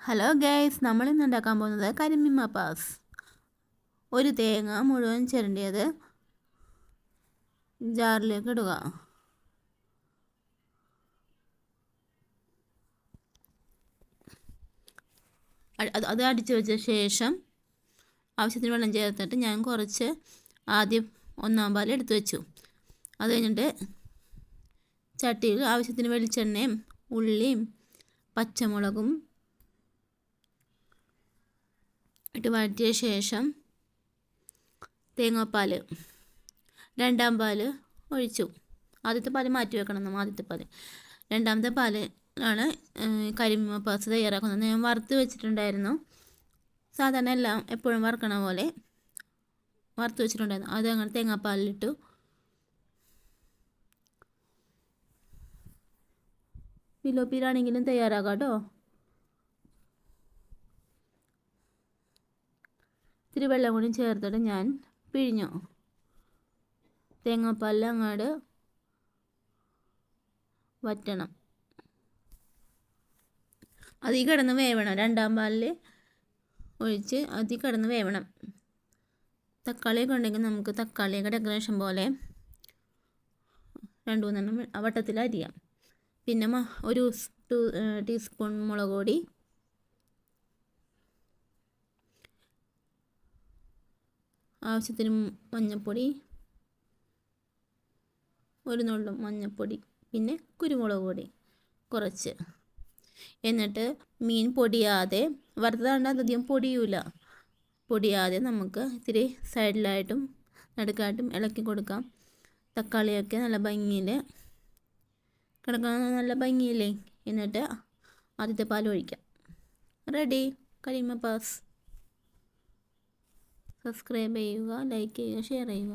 Hello guys, നമ്മളിന്ന് ഉണ്ടാക്കാൻ പോകുന്നത് കരിമീൻ മപ്പാസ്. ഒരു തേങ്ങ മുഴുവൻ ചിരണ്ടിയത് ജാറിലേക്ക് ഇടുക. അത് അടിച്ചു വെച്ച ശേഷം ആവശ്യത്തിന് വെള്ളം ചേർത്തിട്ട് ഞാൻ കുറച്ച് ആദ്യം 1 പാൽ എടുത്തു വെച്ചു. അത് കഴിഞ്ഞിട്ട് ചട്ടിയിൽ ആവശ്യത്തിന് വെളിച്ചെണ്ണയും ഉള്ളിയും പച്ചമുളകും ഇട്ട് വഴറ്റിയ ശേഷം തേങ്ങാപ്പാൽ 2 പാൽ ഒഴിച്ചു. ആദ്യത്തെ പാൽ മാറ്റി വെക്കണം. ആദ്യത്തെ പാൽ. രണ്ടാമത്തെ പാലാണ് കരിമീൻ മപ്പാസ് തയ്യാറാക്കുന്നത്. ഞാൻ വറുത്ത് വെച്ചിട്ടുണ്ടായിരുന്നു. സാധാരണ എല്ലാം എപ്പോഴും വറുക്കണ പോലെ വറുത്ത് വെച്ചിട്ടുണ്ടായിരുന്നു. അത് അങ്ങനെ തേങ്ങാപ്പാലിലിട്ടു. പിലോപ്പിയിലാണെങ്കിലും തയ്യാറാക്കാം കേട്ടോ. ഇത്തിരി വെള്ളം കൂടി ചേർത്തിട്ട് ഞാൻ പിഴിഞ്ഞു. തേങ്ങാപ്പാലിൽ അങ്ങോട്ട് വറ്റണം. അതിൽ കിടന്ന് വേവണം. 2 പാലിൽ ഒഴിച്ച് അതിൽ കിടന്ന് വേവണം. തക്കാളിയൊക്കെ ഉണ്ടെങ്കിൽ നമുക്ക് തക്കാളിയൊക്കെ ഡെക്കറേഷൻ പോലെ 2-3 വട്ടത്തിൽ അരിയാം. പിന്നെ ഒരു ടീസ്പൂൺ മുളക് പൊടി, ആവശ്യത്തിന് മഞ്ഞൾപ്പൊടി, ഒരു നുള്ളു മഞ്ഞൾപ്പൊടി, പിന്നെ കുരുമുളക് പൊടി കുറച്ച്. എന്നിട്ട് മീൻ പൊടിയാതെ, വറുത്തതാണ്ട് അധികം പൊടിയാതെ നമുക്ക് ഇത്തിരി സൈഡിലായിട്ടും നടുക്കായിട്ടും ഇളക്കി കൊടുക്കാം. തക്കാളിയൊക്കെ നല്ല ഭംഗിയിൽ കിടക്കാൻ നല്ല ഭംഗിയില്ലേ. എന്നിട്ട് ആദ്യത്തെ പാൽ ഒഴിക്കാം. റെഡി കരിമീൻ മപ്പാസ്. സബ്സ്ക്രൈബ് ചെയ്യുക, ലൈക്ക് ചെയ്യുക, ഷെയർ ചെയ്യുക.